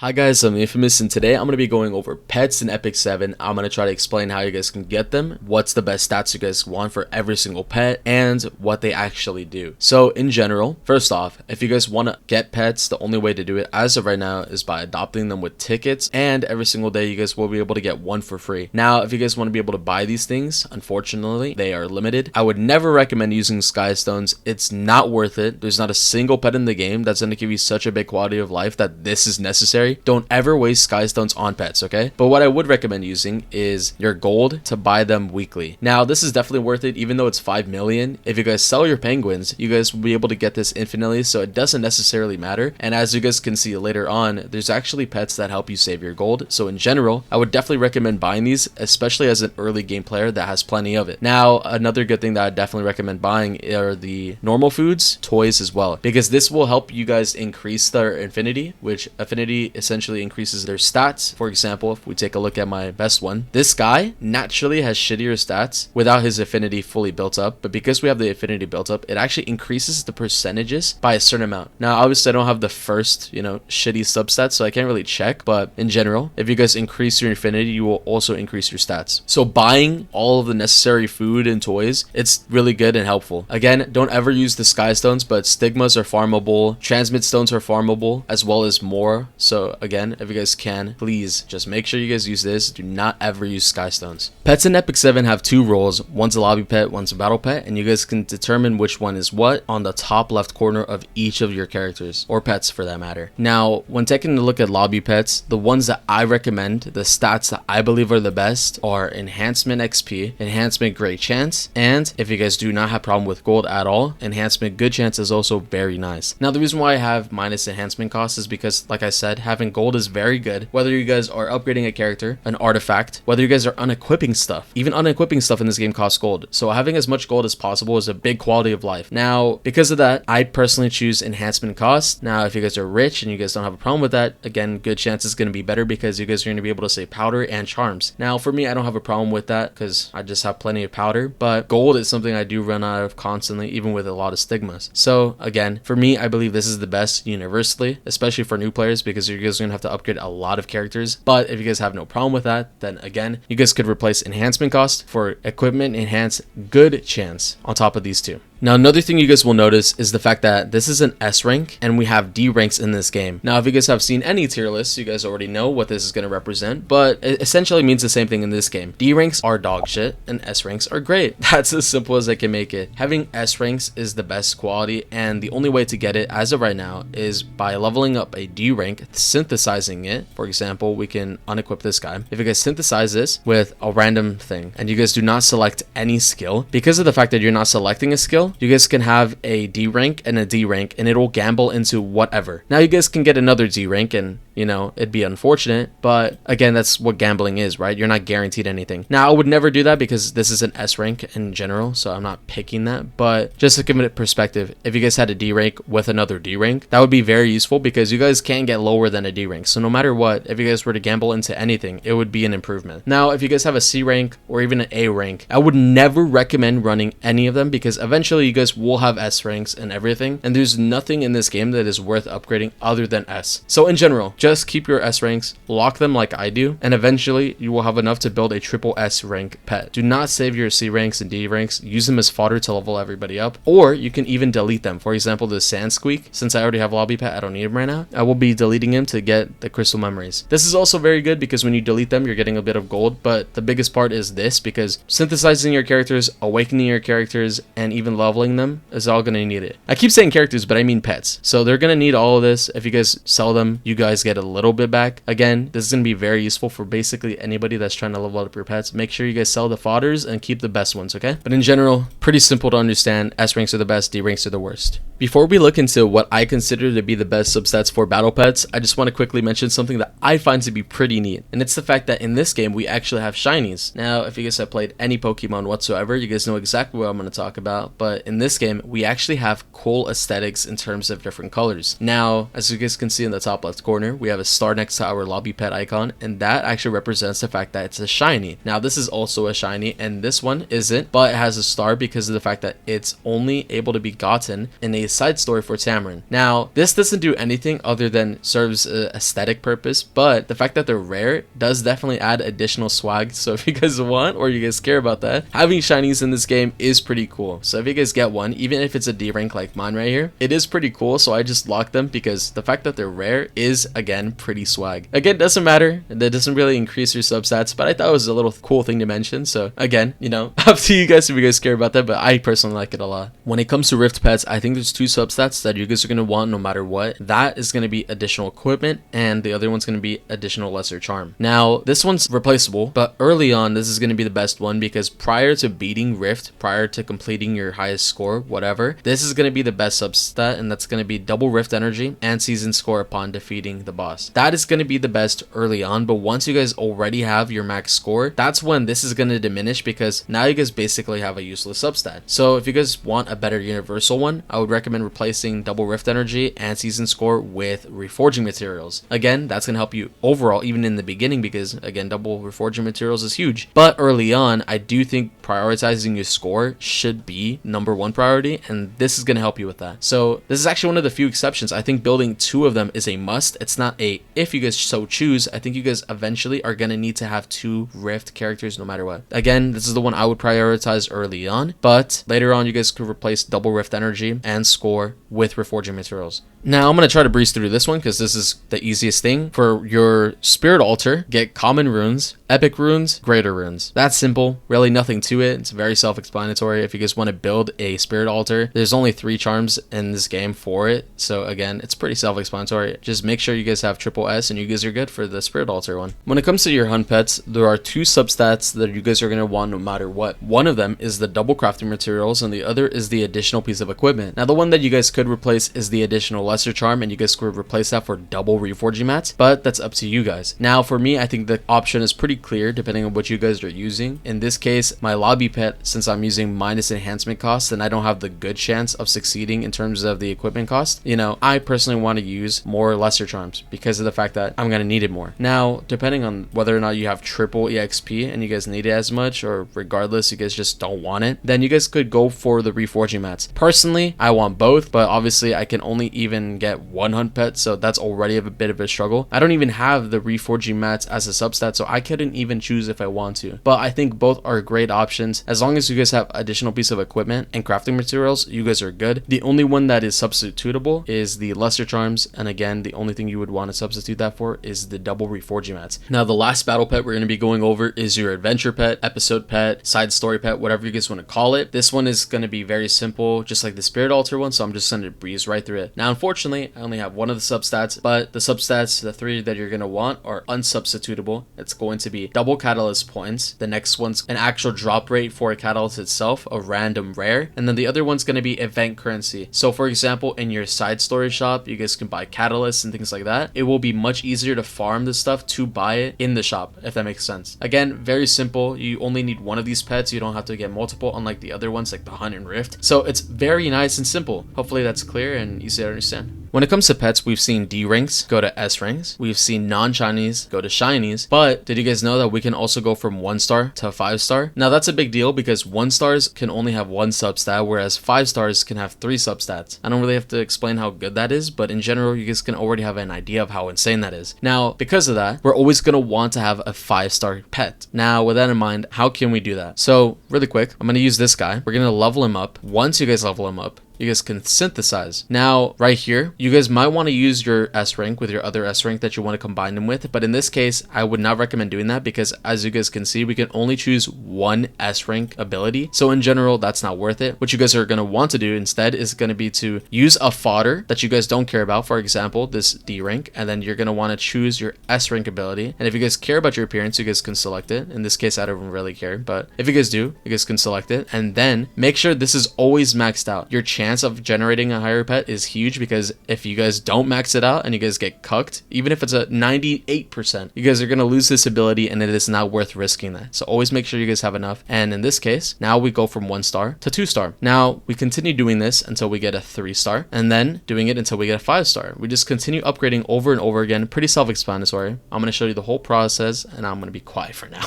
Hi guys, I'm Infamous, and today I'm going to be going over pets in Epic 7. I'm going to try to explain how you guys can get them, what's the best stats you guys want for every single pet, and what they actually do. So in general, first off, if you guys want to get pets, the only way to do it as of right now is by adopting them with tickets, and every single day you guys will be able to get one for free. Now, if you guys want to be able to buy these things, unfortunately, they are limited. I would never recommend using Sky Stones. It's not worth it. There's not a single pet in the game that's going to give you such a big quality of life that this is necessary. Don't ever waste Sky Stones on pets, okay? But what I would recommend using is your gold to buy them weekly. Now, this is definitely worth it, even though it's 5 million. If you guys sell your penguins, you guys will be able to get this infinitely, so it doesn't necessarily matter. And as you guys can see later on, there's actually pets that help you save your gold. So in general, I would definitely recommend buying these, especially as an early game player that has plenty of it. Now, another good thing that I definitely recommend buying are the normal foods, toys as well, because this will help you guys increase their Affinity, which Affinity essentially increases their stats. For example, if we take a look at my best one, this guy naturally has shittier stats without his Affinity fully built up, but because we have the Affinity built up, it actually increases the percentages by a certain amount. Now, obviously, I don't have the first, shitty substats, so I can't really check, but in general, if you guys increase your Affinity, you will also increase your stats. So buying all of the necessary food and toys, it's really good and helpful. Again, don't ever use the Sky Stones, but Stigmas are farmable, Transmit Stones are farmable, as well as more. So again, if you guys can, please just make sure you guys use this. Do not ever use Sky Stones. Pets in Epic 7 have two roles. One's a lobby pet, one's a battle pet, and you guys can determine which one is what on the top left corner of each of your characters, or pets for that matter. Now, when taking a look at lobby pets, the ones that I recommend, the stats that I believe are the best, are Enhancement XP, Enhancement Great Chance, and if you guys do not have problem with gold at all, Enhancement Good Chance is also very nice. Now, the reason why I have minus enhancement cost is because, like I said, having gold is very good, whether you guys are upgrading a character, an artifact, whether you guys are unequipping stuff. Even unequipping stuff in this game costs gold, so having as much gold as possible is a big quality of life. Now, because of that, I personally choose enhancement cost. Now, if you guys are rich and you guys don't have a problem with that, again, Good Chance is going to be better because you guys are going to be able to save powder and charms. Now, for me, I don't have a problem with that because I just have plenty of powder, but gold is something I do run out of constantly, even with a lot of stigmas. So again, for me, I believe this is the best universally, especially for new players, because you guys are going to have to upgrade a lot of characters. But if you guys have no problem with that, then again, you guys could replace enhancement cost for equipment enhance Good Chance on top of these two. Now, another thing you guys will notice is the fact that this is an S rank and we have D ranks in this game. Now, if you guys have seen any tier lists, you guys already know what this is going to represent, but it essentially means the same thing in this game. D ranks are dog shit and S ranks are great. That's as simple as I can make it. Having S ranks is the best quality, and the only way to get it as of right now is by leveling up a D rank, synthesizing it. For example, we can unequip this guy. If you guys synthesize this with a random thing and you guys do not select any skill, because of the fact that you're not selecting a skill, you guys can have a D rank and a D rank and it will gamble into whatever. Now you guys can get another D rank and it'd be unfortunate, but again, that's what gambling is, right? You're not guaranteed anything. Now, I would never do that because this is an S rank in general, so I'm not picking that, but just to give it a perspective, if you guys had a D rank with another D rank, that would be very useful because you guys can't get lower than a D rank. So no matter what, if you guys were to gamble into anything, it would be an improvement. Now, if you guys have a C rank or even an A rank, I would never recommend running any of them because eventually you guys will have S ranks and everything, and there's nothing in this game that is worth upgrading other than S. So in general, just keep your S ranks, lock them like I do, and eventually you will have enough to build a triple S rank pet. Do not save your C ranks and D ranks, use them as fodder to level everybody up, or you can even delete them. For example, the Sand Squeak, since I already have lobby pet, I don't need him right now, I will be deleting him to get the crystal memories. This is also very good because when you delete them, you're getting a bit of gold, but the biggest part is this, because synthesizing your characters, awakening your characters, and even leveling them is all going to need it. I keep saying characters, but I mean pets. So they're going to need all of this. If you guys sell them, you guys get a little bit back. Again, this is going to be very useful for basically anybody that's trying to level up your pets. Make sure you guys sell the fodders and keep the best ones, okay? But in general, pretty simple to understand. S ranks are the best, D ranks are the worst. Before we look into what I consider to be the best substats for battle pets, I just want to quickly mention something that I find to be pretty neat, and it's the fact that in this game we actually have shinies. Now, if you guys have played any Pokemon whatsoever, you guys know exactly what I'm going to talk about, but in this game we actually have cool aesthetics in terms of different colors. Now, as you guys can see in the top left corner, we have a star next to our lobby pet icon, and that actually represents the fact that it's a shiny. Now this is also a shiny, and this one isn't, but it has a star because of the fact that it's only able to be gotten in a side story for Tamarin. Now this doesn't do anything other than serves a aesthetic purpose, but the fact that they're rare does definitely add additional swag. So if you guys want, or you guys care about that, having shinies in this game is pretty cool. So if you guys get one, even if it's a D rank like mine right here, it is pretty cool. So I just locked them because the fact that they're rare is, again, pretty swag. Again, doesn't matter, that doesn't really increase your substats, but I thought it was a little cool thing to mention. So again, you know, up to you guys if you guys care about that, but I personally like it a lot. When it comes to Rift pets, I think there's two substats that you guys are going to want no matter what. That is going to be additional equipment, and the other one's going to be additional lesser charm. Now this one's replaceable, but early on this is going to be the best one because prior to beating Rift, prior to completing your highest score, whatever, this is going to be the best substat, and that's going to be double Rift energy and season score upon defeating the boss. That is going to be the best early on, but once you guys already have your max score, that's when this is going to diminish because now you guys basically have a useless substat. So if you guys want a better universal one, I would recommend replacing double Rift energy and season score with reforging materials. Again, that's going to help you overall even in the beginning because again, double reforging materials is huge. But early on, I do think prioritizing your score should be #1 priority, and this is going to help you with that. So this is actually one of the few exceptions. I think building 2 of them is a must. It's not a if you guys so choose. I think you guys eventually are going to need to have 2 Rift characters no matter what. Again, this is the one I would prioritize early on, but later on you guys could replace double Rift energy and score with reforging materials. Now I'm going to try to breeze through this one because this is the easiest thing. For your spirit altar, get common runes, epic runes, greater runes. That's simple, really nothing to it. It's very self-explanatory. If you guys want to build a spirit altar, there's only 3 charms in this game for it. So again, it's pretty self-explanatory. Just make sure you guys have triple S and you guys are good for the spirit altar one. When it comes to your hunt pets, there are 2 substats that you guys are going to want no matter what. One of them is the double crafting materials and the other is the additional piece of equipment. Now the one that you guys could replace is the additional lesser charm, and you guys could replace that for double reforging mats, but that's up to you guys. Now for me, I think the option is pretty clear depending on what you guys are using. In this case, my lobby pet, since I'm using minus enhancement costs and I don't have the good chance of succeeding in terms of the equipment cost, you know, I personally want to use more lesser charms because of the fact that I'm going to need it more. Now depending on whether or not you have triple EXP and you guys need it as much, or regardless you guys just don't want it, then you guys could go for the reforging mats. Personally, I want both, but obviously I can only even get 1 hunt pet, so that's already a bit of a struggle. I don't even have the reforging mats as a substat, so I couldn't even choose if I want to, but I think both are great options. As long as you guys have additional piece of equipment and crafting materials, you guys are good. The only one that is substitutable is the lesser charms, and again, the only thing you would want to substitute that for is the double reforging mats. Now the last battle pet we're going to be going over is your adventure pet, episode pet, side story pet, whatever you guys want to call it. This one is going to be very simple, just like the spirit altar one, so I'm just going to breeze right through it. Now unfortunately, I only have one of the substats, but the substats, the 3 that you're going to want, are unsubstitutable. It's going to be double catalyst points. The next one's an actual drop rate for a catalyst itself, a random rare, and then the other one's going to be event currency. So for example, in your side story shop, you guys can buy catalysts and things like that. It will be much easier to farm this stuff to buy it in the shop, if that makes sense. Again, very simple. You only need one of these pets. You don't have to get multiple, unlike the other ones like the hunt and rift. So it's very nice and simple. Hopefully that's clear and easy to understand. When it comes to pets, we've seen D ranks go to S ranks. We've seen non-shinies go to shinies. But did you guys know that we can also go from 1 star to 5 star? Now that's a big deal because 1 stars can only have 1 substat, whereas 5 stars can have 3 substats. I don't really have to explain how good that is, but in general, you guys can already have an idea of how insane that is. Now, because of that, we're always going to want to have a 5-star pet. Now, with that in mind, how can we do that? So really quick, I'm going to use this guy. We're going to level him up. Once you guys level him up, you guys can synthesize. Now, right here, you guys might want to use your S rank with your other S rank that you want to combine them with, but in this case, I would not recommend doing that because as you guys can see, we can only choose 1 S rank ability. So in general, that's not worth it. What you guys are going to want to do instead is going to be to use a fodder that you guys don't care about, for example, this D rank, and then you're going to want to choose your S rank ability. And if you guys care about your appearance, you guys can select it. In this case, I don't really care, but if you guys do, you guys can select it, and then make sure this is always maxed out. Your chance chance of generating a higher pet is huge, because if you guys don't max it out and you guys get cucked, even if it's a 98%, you guys are going to lose this ability, and it is not worth risking that. So always make sure you guys have enough. And in this case, now we go from 1 star to 2 star. Now we continue doing this until we get a 3 star, and then doing it until we get a 5 star. We just continue upgrading over and over again. Pretty self-explanatory. I'm going to show you the whole process, and I'm going to be quiet for now.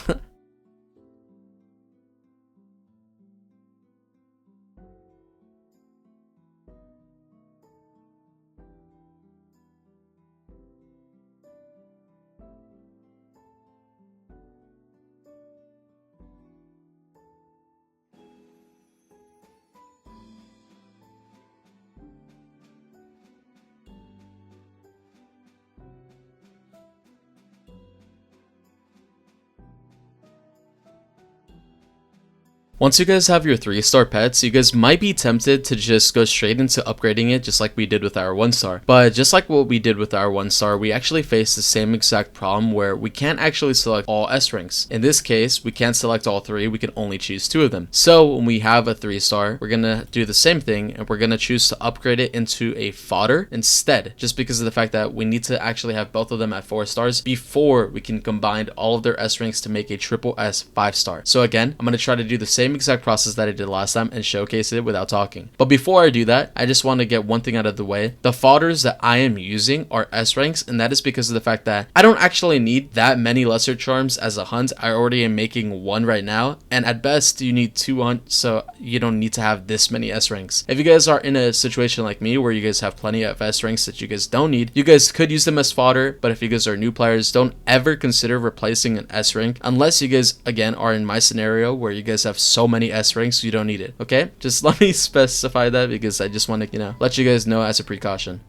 Once you guys have your 3-star pets, you guys might be tempted to just go straight into upgrading it just like we did with our 1-star. But just like what we did with our 1-star, we actually face the same exact problem where we can't actually select all S ranks. In this case, we can't select all 3, we can only choose 2 of them. So when we have a 3-star, we're gonna do the same thing, and we're gonna choose to upgrade it into a fodder instead, just because of the fact that we need to actually have both of them at 4 stars before we can combine all of their S ranks to make a triple S 5-star. So again, I'm gonna try to do the same exact process that I did last time and showcase it without talking. But before I do that, I just want to get one thing out of the way. The fodders that I am using are S ranks, and that is because of the fact that I don't actually need that many lesser charms as a hunt. I already am making 1 right now, and at best you need 2 hunts, so you don't need to have this many S ranks. If you guys are in a situation like me where you guys have plenty of S ranks that you guys don't need, you guys could use them as fodder. But if you guys are new players, don't ever consider replacing an S rank unless you guys again are in my scenario where you guys have so many S ranks you don't need it. Okay, just let me specify that because I just want to let you guys know as a precaution.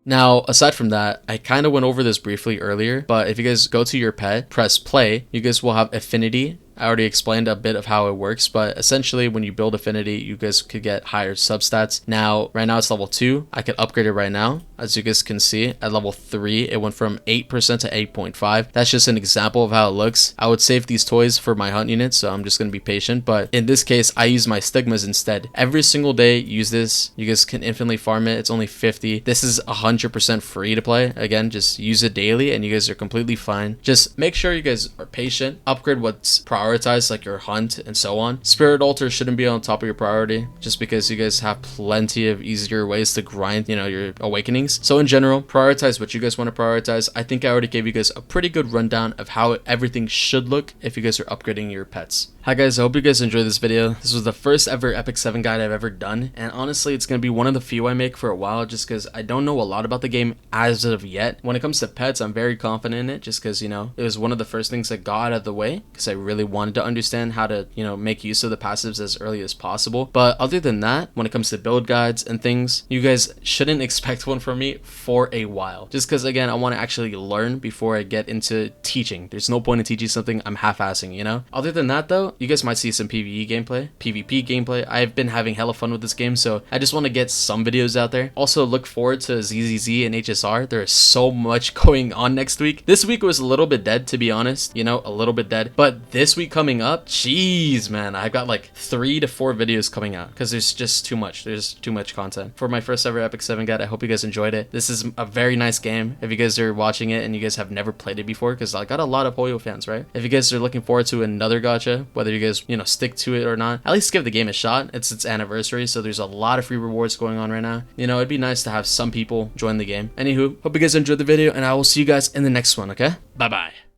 Now, aside from that, I kind of went over this briefly earlier, but if you guys go to your pet, press play, you guys will have Affinity. I already explained a bit of how it works, but essentially when you build Affinity, you guys could get higher substats. Now, right now it's level 2. I could upgrade it right now. As you guys can see, at level 3, it went from 8% to 8.5. That's just an example of how it looks. I would save these toys for my hunt unit, so I'm just going to be patient. But in this case, I use my stigmas instead. Every single day, use this. You guys can infinitely farm it. It's only 50. This is 100% free to play. Again, just use it daily and you guys are completely fine. Just make sure you guys are patient. Upgrade what's prioritized, like your hunt and so on. Spirit Altar shouldn't be on top of your priority, just because you guys have plenty of easier ways to grind, your awakenings. So in general, prioritize what you guys want to prioritize. I think I already gave you guys a pretty good rundown of how everything should look if you guys are upgrading your pets. Hi guys, I hope you guys enjoyed this video. This was the first ever Epic 7 guide I've ever done, and honestly it's going to be one of the few I make for a while, just because I don't know a lot about the game as of yet. When it comes to pets, I'm very confident in it, just because, it was one of the first things I got out of the way, because I really wanted to understand how to, make use of the passives as early as possible. But other than that, when it comes to build guides and things, you guys shouldn't expect one from me for a while, just because, again, I want to actually learn before I get into teaching. There's no point in teaching something I'm half-assing, Other than that, though, you guys might see some PvE gameplay, PvP gameplay. I've been having hella fun with this game, so I just want to get some videos out there. Also, look forward to ZZZ and HSR. There is so much going on next week. This week was a little bit dead, to be honest, a little bit dead, but this week week coming up, jeez, man, I've got like 3 to 4 videos coming out because there's just too much. There's too much content for my first ever Epic 7 guide. I hope you guys enjoyed it. This is a very nice game. If you guys are watching it and you guys have never played it before, because I got a lot of Hoyo fans, right? If you guys are looking forward to another gacha, whether you guys, stick to it or not, at least give the game a shot. It's its anniversary, so there's a lot of free rewards going on right now. It'd be nice to have some people join the game. Anywho, hope you guys enjoyed the video, and I will see you guys in the next one, okay? Bye-bye.